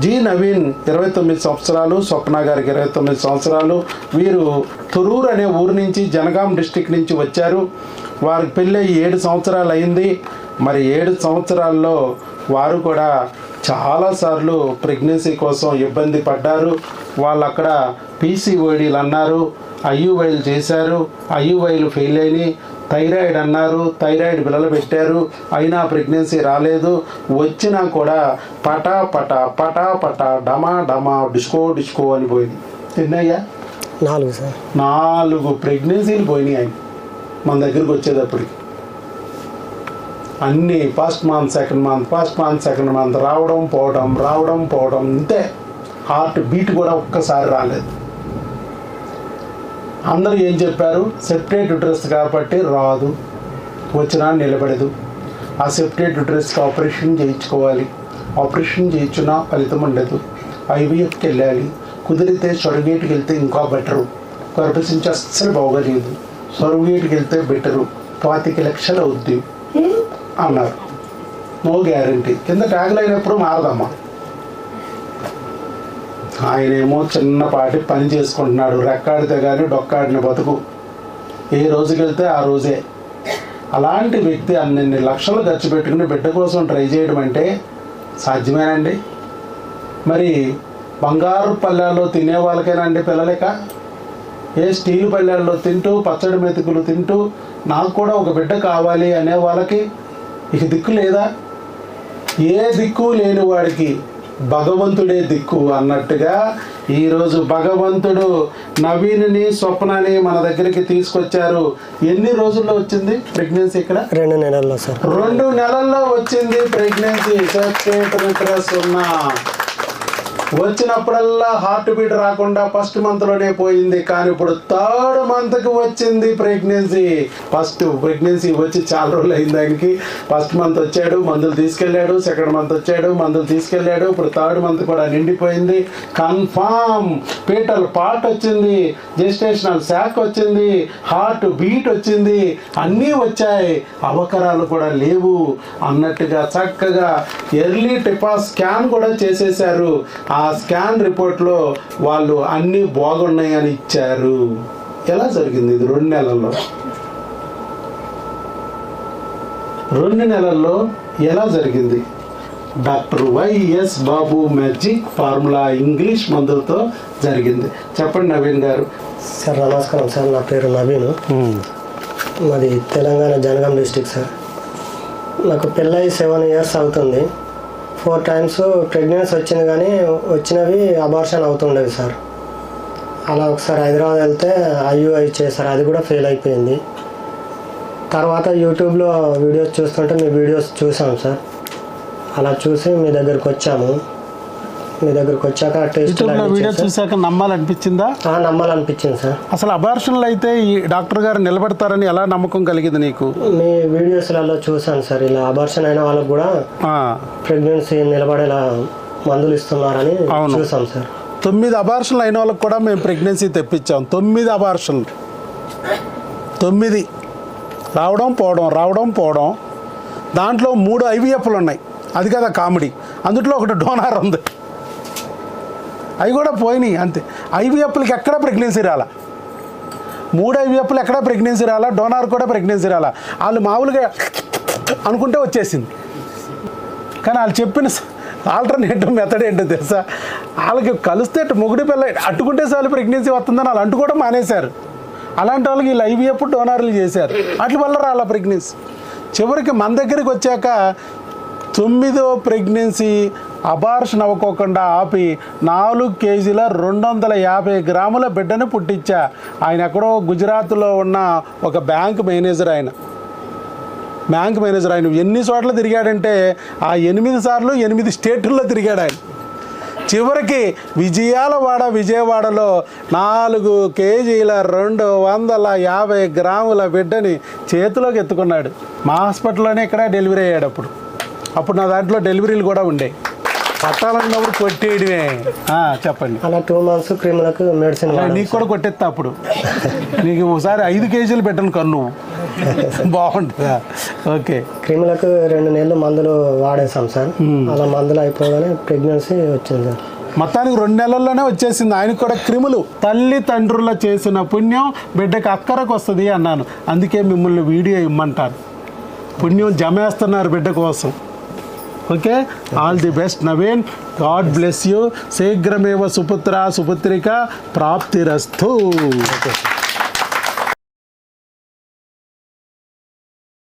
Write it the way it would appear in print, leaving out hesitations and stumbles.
G Naveen 29 సంవత్సరాలు, స్వప్న గారికి 29 సంవత్సరాలు. వీరు తురూరు అనే ఊరు నుంచి, జనగాం డిస్టిక్ నుంచి వచ్చారు. వారికి పెళ్ళి 7 సంవత్సరాలు అయింది. మరి 7 సంవత్సరాల్లో వారు కూడా చాలాసార్లు ప్రెగ్నెన్సీ కోసం ఇబ్బంది పడ్డారు. వాళ్ళు అక్కడ పీసీఓడీలు అన్నారు, ఐయువైలు చేశారు, ఐయువైలు ఫెయిల్ అయినాయి. థైరాయిడ్ అన్నారు, థైరాయిడ్ బిళ్ళలు పెట్టారు, అయినా ప్రెగ్నెన్సీ రాలేదు. వచ్చినా కూడా పటా పటా పటా పటా డమా డమా డిస్కో డిస్కో అని పోయింది. ఎన్నయ్యా? 4 సార్. 4 ప్రెగ్నెన్సీలు పోయినాయి ఆయన మన దగ్గరికి వచ్చేటప్పటికి. అన్నీ first month, second month, first month, second month, రావడం పోవడం అంతే. హార్ట్ బీట్ కూడా ఒక్కసారి రాలేదు. అందరూ ఏం చెప్పారు? సెపరేట్ డ్రెస్ కాబట్టి రాదు, వచ్చినా నిలబడదు. ఆ సెపరేట్ డ్రెస్కి ఆపరేషన్ చేయించుకోవాలి, ఆపరేషన్ చేయించున్నా ఫలితం ఉండదు. ఐవీఎఫ్కి వెళ్ళాలి, కుదిరితే సొరగేట్కి వెళ్తే ఇంకా బెటరు. గర్భసించి అస్సలు బాగోలేదు, సొరగేట్కి వెళ్తే బెటరు, 25 లక్షలు అవుద్ది అన్నారు. No guarantee. కింద ట్యాగులు అయినప్పుడు మారదమ్మా. ఆయనేమో చిన్నపాటి పని చేసుకుంటున్నాడు, రెక్కాడితే కానీ డొక్కాడిన బతుకు. ఏ రోజుకి వెళ్తే ఆ రోజే. అలాంటి వ్యక్తి అన్ని లక్షలు ఖర్చు పెట్టుకుని బిడ్డ కోసం ట్రై చేయడం అంటే సాధ్యమేనండి? మరి బంగారు పళ్ళాల్లో తినే వాళ్ళకైనా అండి పిల్లలేక? ఏ స్టీల్ పళ్ళాల్లో తింటూ, పచ్చడి మెతుకులు తింటూ, నాకు కూడా ఒక బిడ్డ కావాలి అనే వాళ్ళకి ఇక దిక్కు లేదా? ఏ దిక్కు లేని వాడికి భగవంతుడే దిక్కు అన్నట్టుగా ఈరోజు భగవంతుడు నవీన్ని, స్వప్నని మన దగ్గరికి తీసుకొచ్చారు. ఎన్ని రోజుల్లో వచ్చింది ప్రెగ్నెన్సీ? ఇక్కడ 2 నెలల్లో సార్. 2 నెలల్లో వచ్చింది ప్రెగ్నెన్సీ. ఉన్నా వచ్చినప్పుడల్లా హార్ట్ బీట్ రాకుండా ఫస్ట్ మంత్లోనే పోయింది. కానీ ఇప్పుడు 3rd మంత్కి వచ్చింది ప్రెగ్నెన్సీ. ఫస్ట్ ప్రెగ్నెన్సీ వచ్చి చాలా రోజులు అయింది ఆయనకి. ఫస్ట్ మంత్ వచ్చాడు, మందులు తీసుకెళ్ళాడు. సెకండ్ మంత్ వచ్చాడు, మందులు తీసుకెళ్ళాడు. ఇప్పుడు 3rd మంత్ కూడా నిండిపోయింది. కన్ఫామ్ పీటల్ పార్ట్ వచ్చింది, జెస్టేషనల్ శాక్ వచ్చింది, హార్ట్ బీట్ వచ్చింది, అన్నీ వచ్చాయి. అవకరాలు కూడా లేవు అన్నట్టుగా చక్కగా ఎర్లీ టిపా స్కాన్ కూడా చేసేశారు. ఆ స్కాన్ రిపోర్ట్లో వాళ్ళు అన్నీ బాగున్నాయని ఇచ్చారు. ఎలా జరిగింది ఇది? 2 నెలల్లో. 2 నెలల్లో ఎలా జరిగింది? డాక్టర్ వైఎస్ బాబు మ్యాజిక్ ఫార్ములా ఇంగ్లీష్ మందులతో జరిగింది. చెప్పండి నవీన్ గారు. సార్ నమస్కారం సార్. నా పేరు నవీన్, మాది తెలంగాణ జనగాం డిస్టిక్ సార్. నాకు పెళ్ళై 7 ఇయర్స్ అవుతుంది. 4 టైమ్స్ ప్రెగ్నెన్సీ వచ్చింది, కానీ వచ్చినవి అబార్షన్ అవుతుండేవి సార్. అలా ఒకసారి హైదరాబాద్ వెళ్తే ఐయుఐ చేశారు, అది కూడా ఫెయిల్ అయిపోయింది. తర్వాత యూట్యూబ్లో వీడియోస్ చూస్తుంటే మీ వీడియోస్ చూసాం సార్. అలా చూసి మీ దగ్గరికి వచ్చాము. మీ దగ్గరికి వచ్చాక టెస్ట్ వీడియో చూసాక నమ్మాలనిపించిందా? నమ్మాలనిపించింది సార్. అసలు అబార్షన్లు అయితే ఈ డాక్టర్ గారు నిలబెడతారని ఎలా నమ్మకం కలిగింది నీకు? మీ వీడియోస్లలో చూసాను సార్. ఇలా అబార్షన్ అయిన వాళ్ళకు కూడా ప్రెగ్నెన్సీ నిలబడేలా మందులు ఇస్తున్నారని చూసాం సార్. 9 అబార్షన్లు అయిన వాళ్ళకి కూడా మేము ప్రెగ్నెన్సీ తెప్పించాం. 9 అబార్షన్లు, 9 రావడం పోవడం. దాంట్లో 3 ఐవీఎఫ్లు ఉన్నాయి. అది కదా కామెడీ. అందులో ఒకటి డోనార్ ఉంది, అవి కూడా పోయినాయి అంతే. ఐవీఎఫ్లకి ఎక్కడ ప్రెగ్నెన్సీ రాలా. 3 ఐవీఎఫ్లు ఎక్కడ ప్రెగ్నెన్సీ రాలా, డోనార్ కూడా ప్రెగ్నెన్సీ రాలా. వాళ్ళు మామూలుగా అనుకుంటే వచ్చేసింది. కానీ వాళ్ళు చెప్పిన ఆల్టర్నేటివ్ మెథడ్ ఏంటో తెలుసా? వాళ్ళకి కలిస్తే మొగుడి పిల్ల అట్టుకుంటే చాలు ప్రెగ్నెన్సీ వస్తుందని వాళ్ళు అంటుకోవడం మానేశారు. అలాంటి వాళ్ళకి వీళ్ళు ఐవీఎఫ్ డోనార్లు చేశారు, వాటి వల్ల రాలా ప్రెగ్నెన్సీ. చివరికి మన దగ్గరికి వచ్చాక 9వ ప్రెగ్నెన్సీ అబార్షన్ అవ్వకోకుండా ఆపి 4 కేజీల 250 గ్రాముల బిడ్డను పుట్టించా. ఆయన ఎక్కడో గుజరాత్లో ఉన్న ఒక బ్యాంక్ మేనేజర్. ఆయన ఎన్ని చోట్ల తిరిగాడంటే ఆ 8 సార్లు 8 స్టేట్ల్లో తిరిగాడు ఆయన. చివరికి విజయవాడలో 4 కేజీల 250 గ్రాముల బిడ్డని చేతిలోకి ఎత్తుకున్నాడు. మా హాస్పిటల్లోనే ఇక్కడ డెలివరీ అయ్యాడు. అప్పుడు నా దాంట్లో డెలివరీలు కూడా ఉండే. పట్టాలన్నప్పుడు కొట్టేయడమే. చెప్పండి. అలా 2 మంత్స్ క్రిములకు మెడిసిన్ నీకు కూడా కొట్టేస్తా. అప్పుడు నీకు ఒకసారి 5 కేజీలు పెట్టను కన్ను బాగుంటుందా? ఓకే. క్రిములకు 2 నెలలు మందులు వాడేసాం సార్. అలా మందులు అయిపోగానే ప్రెగ్నెన్సీ వచ్చింది సార్. మొత్తానికి 2 నెలల్లోనే వచ్చేసింది. ఆయనకు కూడా క్రిములు. తల్లిదండ్రుల చేసిన పుణ్యం బిడ్డకి అక్కరకు వస్తుంది అన్నాను. అందుకే మిమ్మల్ని వీడియో ఇమ్మంటారు. పుణ్యం జమేస్తున్నారు బిడ్డ కోసం. Okay, all the best Naveen. God bless you. శీఘ్రమేవ సుపుత్ర సుపుత్రిక ప్రాప్తిరస్తు.